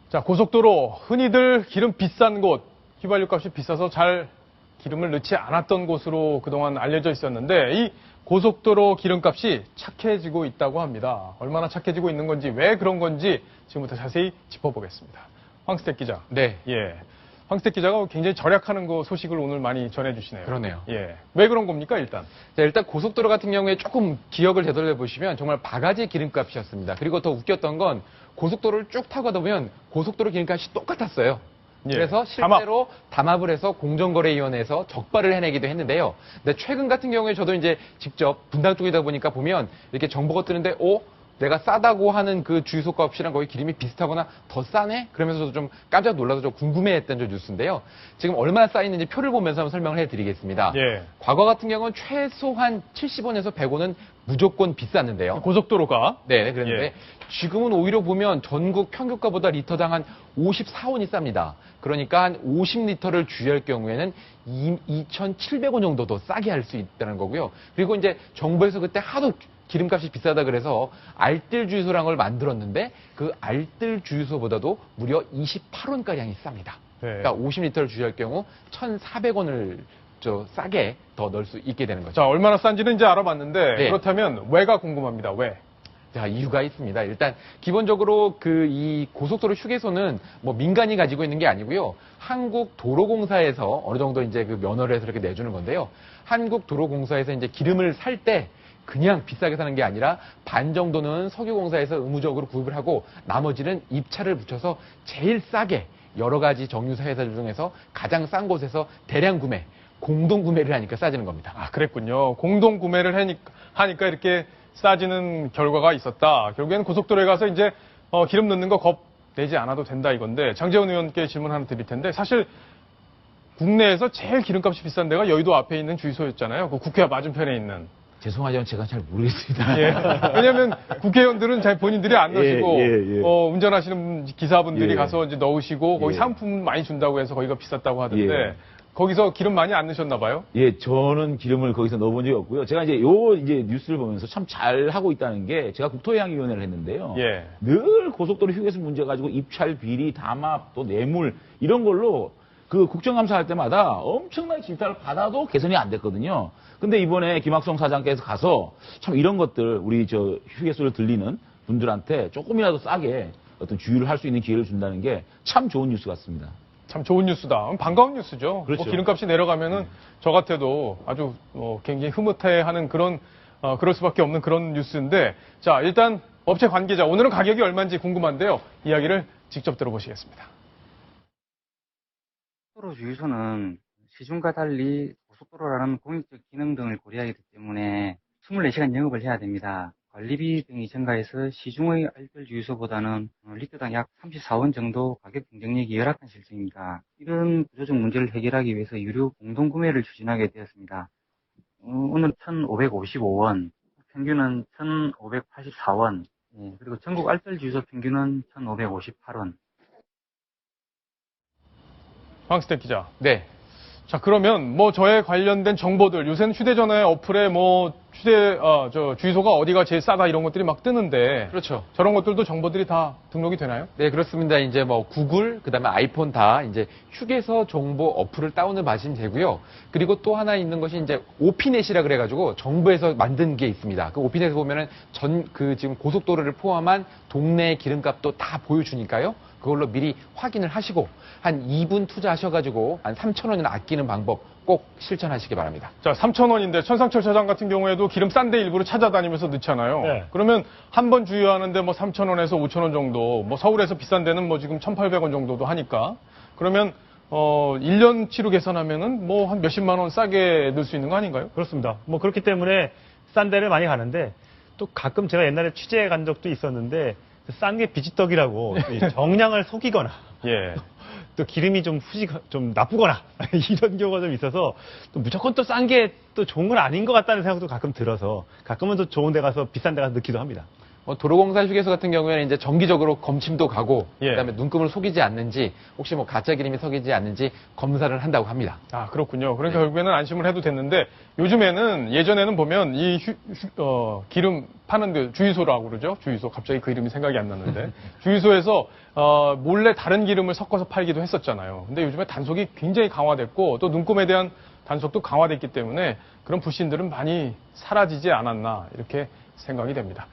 자, 고속도로 흔히들 기름 비싼 곳, 휘발유 값이 비싸서 잘 기름을 넣지 않았던 곳으로 그동안 알려져 있었는데 이 고속도로 기름값이 착해지고 있다고 합니다. 얼마나 착해지고 있는 건지, 왜 그런 건지 지금부터 자세히 짚어보겠습니다. 황스택 기자. 네. 예. 황스택 기자가 굉장히 절약하는 그 소식을 오늘 많이 전해주시네요. 그러네요. 예. 왜 그런 겁니까, 일단? 자, 일단 고속도로 같은 경우에 조금 기억을 되돌려 보시면 정말 바가지 기름값이었습니다. 그리고 더 웃겼던 건 고속도로를 쭉 타고 가다 보면 고속도로 기름값이 똑같았어요. 예. 그래서 실제로 담합을 해서 공정거래위원회에서 적발을 해내기도 했는데요. 근데 최근 같은 경우에 저도 이제 직접 분당 쪽이다 보니까 보면 이렇게 정보가 뜨는데, 내가 싸다고 하는 그 주유소 값이랑 거의 기름이 비슷하거나 더 싸네? 그러면서 저도 좀 깜짝 놀라서 좀 궁금해했던 저 뉴스인데요. 지금 얼마나 쌓이는지 표를 보면서 한번 설명을 해드리겠습니다. 예. 과거 같은 경우는 최소한 70원에서 100원은 무조건 비쌌는데요. 고속도로가? 네, 그랬는데 예. 지금은 오히려 보면 전국 평균가보다 리터당 한 54원이 쌉니다. 그러니까 한 50리터를 주유할 경우에는 2,700원 정도 더 싸게 할 수 있다는 거고요. 그리고 이제 정부에서 그때 하도 기름값이 비싸다 그래서 알뜰 주유소라는 걸 만들었는데 그 알뜰 주유소보다도 무려 28원가량이 쌉니다. 네. 그러니까 50리터를 주유할 경우 1,400원을 싸게 더 넣을 수 있게 되는 거죠. 자, 얼마나 싼지는 이제 알아봤는데 네. 그렇다면 왜가 궁금합니다. 왜? 자, 이유가 있습니다. 일단 기본적으로 이 고속도로 휴게소는 뭐 민간이 가지고 있는 게 아니고요. 한국도로공사에서 어느 정도 이제 그 면허를 해서 이렇게 내주는 건데요. 한국도로공사에서 이제 기름을 살 때 그냥 비싸게 사는 게 아니라 반 정도는 석유공사에서 의무적으로 구입을 하고 나머지는 입찰을 붙여서 제일 싸게 여러 가지 정유사 회사들 중에서 가장 싼 곳에서 대량 구매, 공동 구매를 하니까 싸지는 겁니다. 아, 그랬군요. 공동 구매를 하니까 이렇게 싸지는 결과가 있었다. 결국에는 고속도로에 가서 이제 기름 넣는 거 겁 내지 않아도 된다 이건데, 장재원 의원께 질문 하나 드릴 텐데, 사실 국내에서 제일 기름값이 비싼 데가 여의도 앞에 있는 주유소였잖아요. 그 국회 맞은편에 있는. 죄송하지만 제가 잘 모르겠습니다. 예. 왜냐하면 국회의원들은 잘 본인들이 안 넣으시고 예. 운전하시는 기사분들이 예. 가서 이제 넣으시고 거기 예. 상품 많이 준다고 해서 거기가 비쌌다고 하던데 예. 거기서 기름 많이 안 넣으셨나 봐요? 예, 저는 기름을 거기서 넣어본 적이 없고요. 제가 이제 이제 뉴스를 보면서 참 잘 하고 있다는 게, 제가 국토해양위원회를 했는데요. 예. 늘 고속도로 휴게소 문제 가지고 입찰 비리, 담합, 또 뇌물 이런 걸로 그 국정감사할 때마다 엄청나게 질타를 받아도 개선이 안 됐거든요. 근데 이번에 김학성 사장께서 가서 참 이런 것들 우리 휴게소를 들리는 분들한테 조금이라도 싸게 어떤 주유를 할 수 있는 기회를 준다는 게 참 좋은 뉴스 같습니다. 참 좋은 뉴스다. 반가운 뉴스죠. 그렇죠. 기름값이 내려가면은 저 같아도 아주 굉장히 흐뭇해하는 그런 그럴 수밖에 없는 그런 뉴스인데, 자, 일단 업체 관계자, 오늘은 가격이 얼마인지 궁금한데요. 이야기를 직접 들어보시겠습니다. 고속도로 주유소는 시중과 달리 고속도로라는 공익적 기능 등을 고려하기 때문에 24시간 영업을 해야 됩니다. 관리비 등이 증가해서 시중의 알뜰 주유소보다는 리터당 약 34원 정도 가격 경쟁력이 열악한 실정입니다. 이런 구조적 문제를 해결하기 위해서 유료 공동구매를 추진하게 되었습니다. 오늘 1,555원, 평균은 1,584원, 그리고 전국 알뜰 주유소 평균은 1,558원. 황스택 기자. 네. 자, 그러면 저에 관련된 정보들, 요새는 휴대전화의 어플에 주유소가 어디가 제일 싸다 이런 것들이 막 뜨는데, 그렇죠. 저런 것들도 정보들이 다 등록이 되나요? 네, 그렇습니다. 이제 구글, 그다음에 아이폰 다 이제 휴게소 정보 어플을 다운을 받으시면 되고요. 그리고 또 하나 있는 것이 이제 오피넷이라 그래가지고 정부에서 만든 게 있습니다. 그 오피넷에 보면은 지금 고속도로를 포함한 동네 기름값도 다 보여주니까요. 그걸로 미리 확인을 하시고 한 2분 투자하셔가지고 한 3,000원이나 아끼는 방법 꼭 실천하시기 바랍니다. 자, 3,000원인데 천상철 차장 같은 경우에도 기름 싼 데 일부러 찾아다니면서 넣잖아요. 네. 그러면 한 번 주유하는데 3,000원에서 5,000원 정도, 서울에서 비싼 데는 지금 1,800원 정도도 하니까, 그러면 1년치로 계산하면은 한 몇십만 원 싸게 넣을 수 있는 거 아닌가요? 그렇습니다. 그렇기 때문에 싼 데를 많이 가는데, 또 가끔 제가 옛날에 취재해 간 적도 있었는데, 싼 게 비지떡이라고 정량을 속이거나, 예. 또 기름이 좀 나쁘거나 이런 경우가 좀 있어서 또 무조건 또 싼 게 또 좋은 건 아닌 것 같다는 생각도 가끔 들어서 가끔은 또 좋은 데 가서 비싼 데 가서 넣기도 합니다. 도로공사 휴게소 같은 경우에는 이제 정기적으로 검침도 가고 예. 그다음에 눈금을 속이지 않는지 혹시 뭐 가짜 기름이 섞이지 않는지 검사를 한다고 합니다. 아, 그렇군요. 그러니까 네. 결국에는 안심을 해도 됐는데 요즘에는 예전에는 보면 이 기름 파는 데 주유소라고 그러죠. 주유소. 갑자기 그 이름이 생각이 안 났는데. 주유소에서 몰래 다른 기름을 섞어서 팔기도 했었잖아요. 근데 요즘에 단속이 굉장히 강화됐고 또 눈금에 대한 단속도 강화됐기 때문에 그런 불신들은 많이 사라지지 않았나 이렇게 생각이 됩니다.